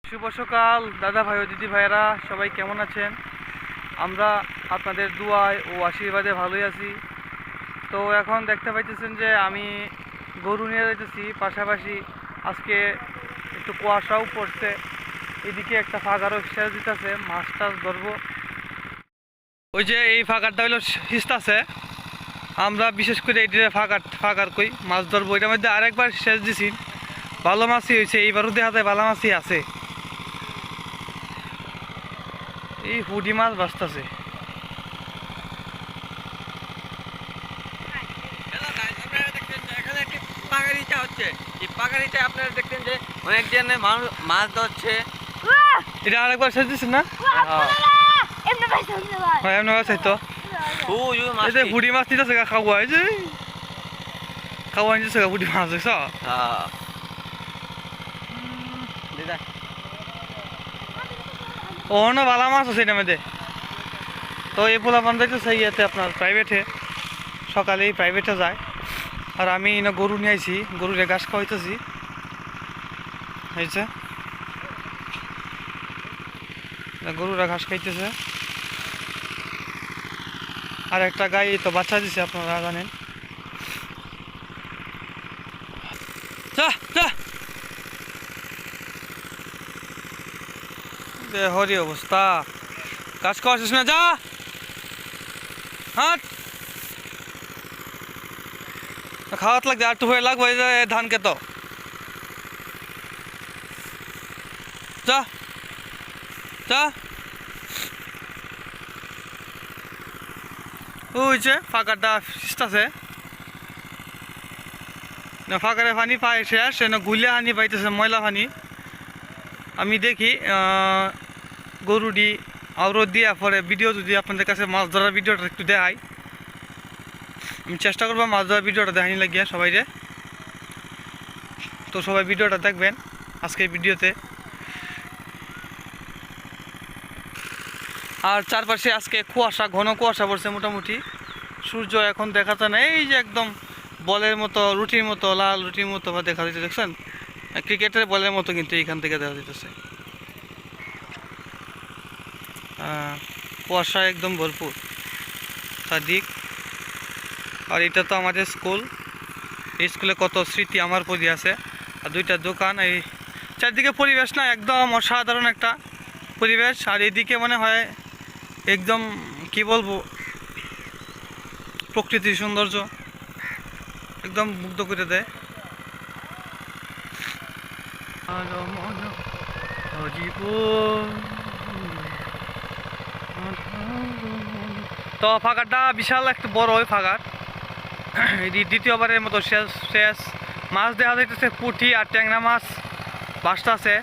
শুভ সকাল দাদা ভাই ও দিদি ভাইয়েরা, সবাই কেমন আছেন? আমরা আপনাদের দুয়ায় ও আশীর্বাদে ভালোই আছি। তো এখন দেখতে পাইতেছেন যে আমি গরু নিয়ে যাইতেছি, পাশাপাশি আজকে একটু কুয়াশাও পড়ছে। এদিকে একটা ফাঁকারও সেচ দিতেছে, মাছ টাছ ধরবো। ওই যে এই ফাঁকারটা হইলো হিস্তাছে, আমরা বিশেষ করে এই ফাঁকার কই মাছ ধরবো। এটার মধ্যে আরেকবার সেচ দিছি, ভালো মাছই হয়েছে। এইবারও দেখা যায় ভালো মাছই আছে। এই পুঁটি মাছ বাঁচতেছে। আপনারা দেখছেন যে অনেক জনের মানুষ মাছ ধরছে। এটা আরেকবার সেচ দিচ্ছেন না? হ্যাঁ, এমনি মাছ তো এই যে পুঁটি মাছ নিতেছে খাওয়া, এই যে খাওয়া নিতেছে পুঁটি মাছ দেখছ? ও না, ভালো মাছ আছে এটার মধ্যে। তো এই পোলা পান যাইতেছে ইয়েতে আপনার প্রাইভেটে, সকালেই প্রাইভেটে যায়। আর আমি না গরু নিয়ে আইছি, গরুরে ঘাস খাওয়াইতেছি। হয়েছে, গরুরা ঘাস খাইতেছে। আর একটা গাই তো বাচ্চা দিছে, আপনারা জানেন। যা যা, হরি অবস্থা, ঘাস খাওয়াছিস না, যা হাট। খাওয়াত লাগবে, আর একটু হয়ে লাগবে ধান খেত। যা যা, ওই যে ফাঁকারটা আছে না, ফাঁকারে পানি পাই শেষ, গুলিয়া পানি পাইতেছে, ময়লা পানি। আমি দেখি গরুটি আউরত দিয়া পরে ভিডিও যদি আপনাদের কাছে মাছ ধরার ভিডিওটা একটু দেখাই, আমি চেষ্টা করবো মাছ ধরার ভিডিওটা দেখানি লাগিয়ে সবাইরে। তো সবাই ভিডিওটা দেখবেন আজকের ভিডিওতে। আর চারপাশে আজকে কুয়াশা, ঘন কুয়াশা পড়ছে মোটামুটি। সূর্য এখন দেখা যায় না, এই যে একদম বলের মতো, রুটির মতো, লাল রুটির মতো দেখা যাচ্ছে, দেখছেন? ক্রিকেটের বলের মতো কিন্তু এইখান থেকে দেখা যাইতেছে। কুয়াশা একদম ভরপুর চারদিক। আর এটা তো আমাদের স্কুল, এই স্কুলে কত স্মৃতি আমার পরি আছে। আর দুইটা দোকান, এই চারদিকে পরিবেশ না একদম অসাধারণ একটা পরিবেশ। আর এদিকে মনে হয় একদম কি বলবো, প্রকৃতির সৌন্দর্য একদম মুগ্ধ করে দেয়। তো ফাঁকাটা বিশাল একটা বড় ওই ফাঁকার, দ্বিতীয়বারের মতো শেষ শেষ মাছ দেখা যাইতেছে, পুঁটি আর ট্যাংরা মাছ বাসটাছে।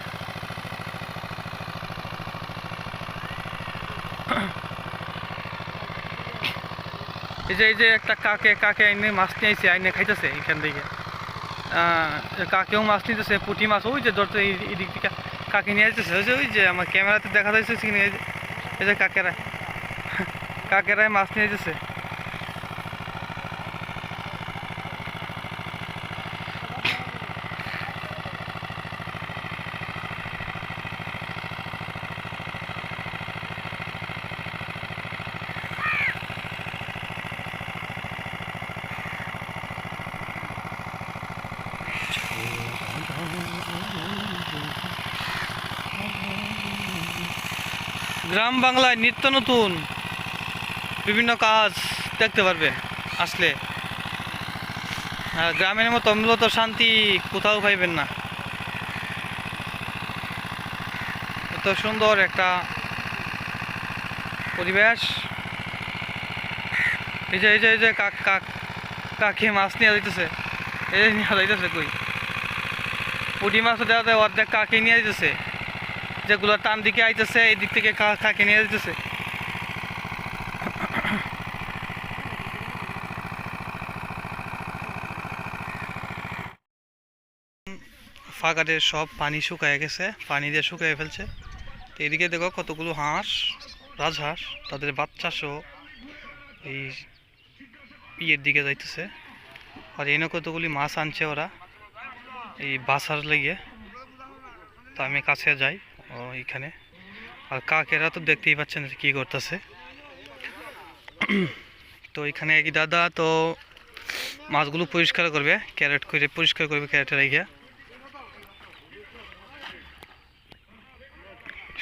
এই যে একটা কাকে আইনে মাছ নিয়ে আইছে, আইনে খাইতেছে এখান থেকে। কাকেও মাছ নিতেছে, পুঁটি মাছ ওই যে ধরতে এই দিক থেকে কাকে নিয়ে আসতেছে। ওই যে আমার ক্যামেরাতে দেখা যাচ্ছে, এই যে কাকেরাই মাছ নিয়ে যেতেছে। গ্রাম বাংলায় নিত্য নতুন বিভিন্ন কাজ দেখতে পারবেন আসলে। গ্রামের মতো মূলত শান্তি কোথাও পাইবেন না। এত সুন্দর একটা পরিবেশ। এই যে কাকি মাছ নিয়ে যাইতেছে, এই নিয়ে যাইতেছে কই, পুঁটি মাছও দেওয়া যায়, অর্ধেক কাকি নিয়ে যাইতেছে। যেগুলো টান দিকে আইতেছে, এই দিক থেকে কাকি নিয়ে যাইতেছে। ফাঁকাটের সব পানি শুকায় গেছে, পানি দিয়ে শুকিয়ে ফেলছে। তো এদিকে দেখো কতগুলো হাঁস, রাজহাঁস, তাদের বাচ্চা সহ এই ইয়ের দিকে যাইতেছে। আর এনে কতগুলি মাছ আনছে ওরা এই বাসার লেগে। তো আমি কাছে যাই, ও এইখানে। আর কাকেরা তো দেখতেই পাচ্ছেন যে কি করতেছে। তো এখানে এক দাদা তো মাছগুলো পরিষ্কার করবে, ক্যারেট করে পরিষ্কার করবে ক্যারেটে রেখে।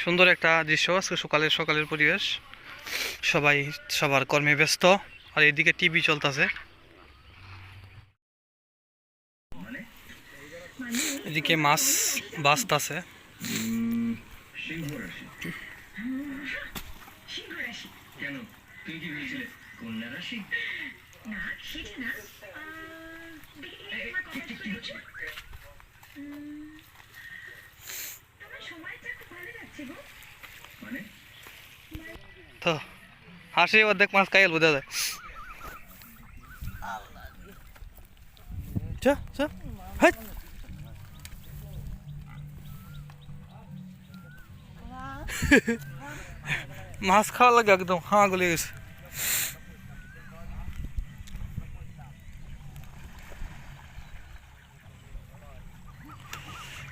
সুন্দর একটা দৃশ্য, আজকে সকালের পরিবেশ, সবাই সবার কর্মে ব্যস্ত। আর এইদিকে টিভি চলতেছে, এদিকে মাছ বাজতাছে। তো হাসি অর্ধেক মাছ খাইল বোঝা যায়। যা যা হাট। মাছ খাওয়া লাগে একদম হাঁ গলে গেছে।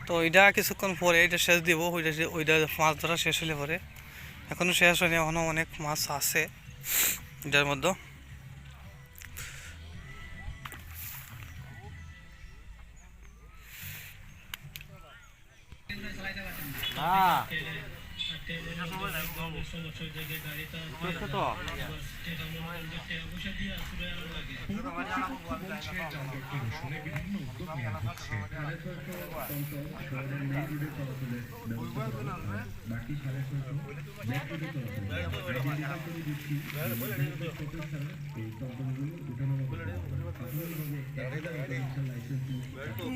তো ওইটা কিছুক্ষণ পরে এটা শেষ দিব, ওইটা মাছ ধরা শেষ হলে পরে। এখনো শেষ হয়নি, এখনো অনেক মাছ আছে এটার মধ্যে।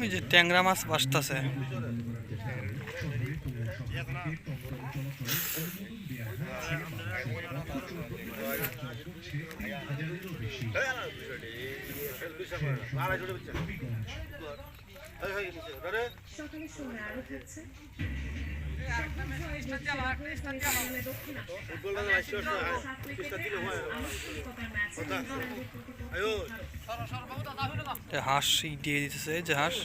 এই যে ট্যাংরা মাছ বাসতেছে। সকালের সময় আরো থাকছে হাঁস দিয়ে দিতেছে, যে হাঁস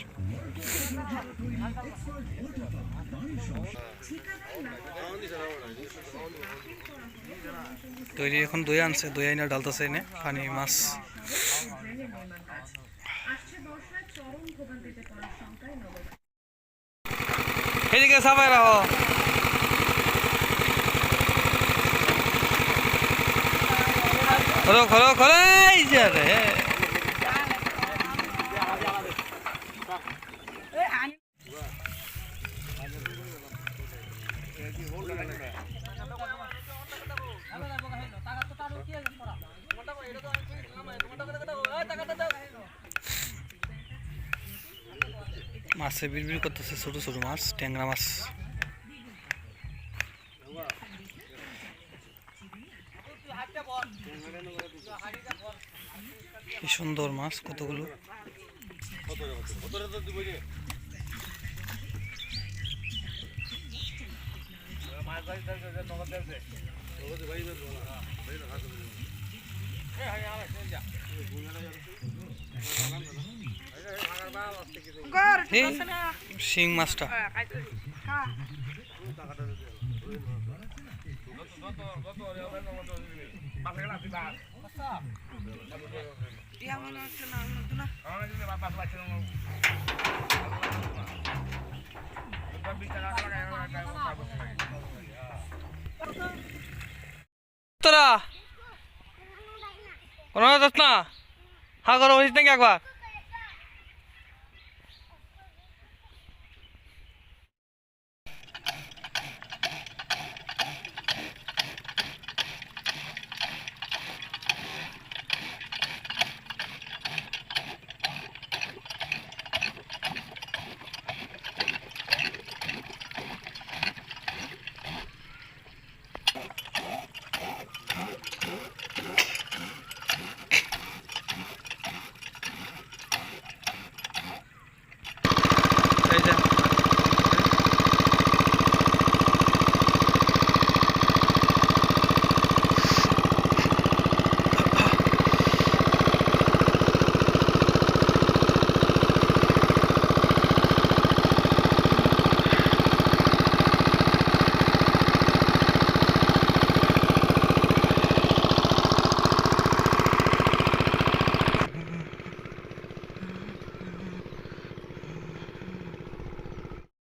তৈরি। এখন দই আনছে, দই আইনা ডালতেছে এনে পানি মাছ। এদিকে সাফাই রাখো। খরো খরো খরো, এই যে রে মাছে বিড়বিড় করতেছে, ছোট ছোট মাছ, ট্যাংরা মাছ। কি সুন্দর মাছ, কতগুলো। শিং মাছটা তোরা কোনো যাস না, হা করো হইস নাকি একবার।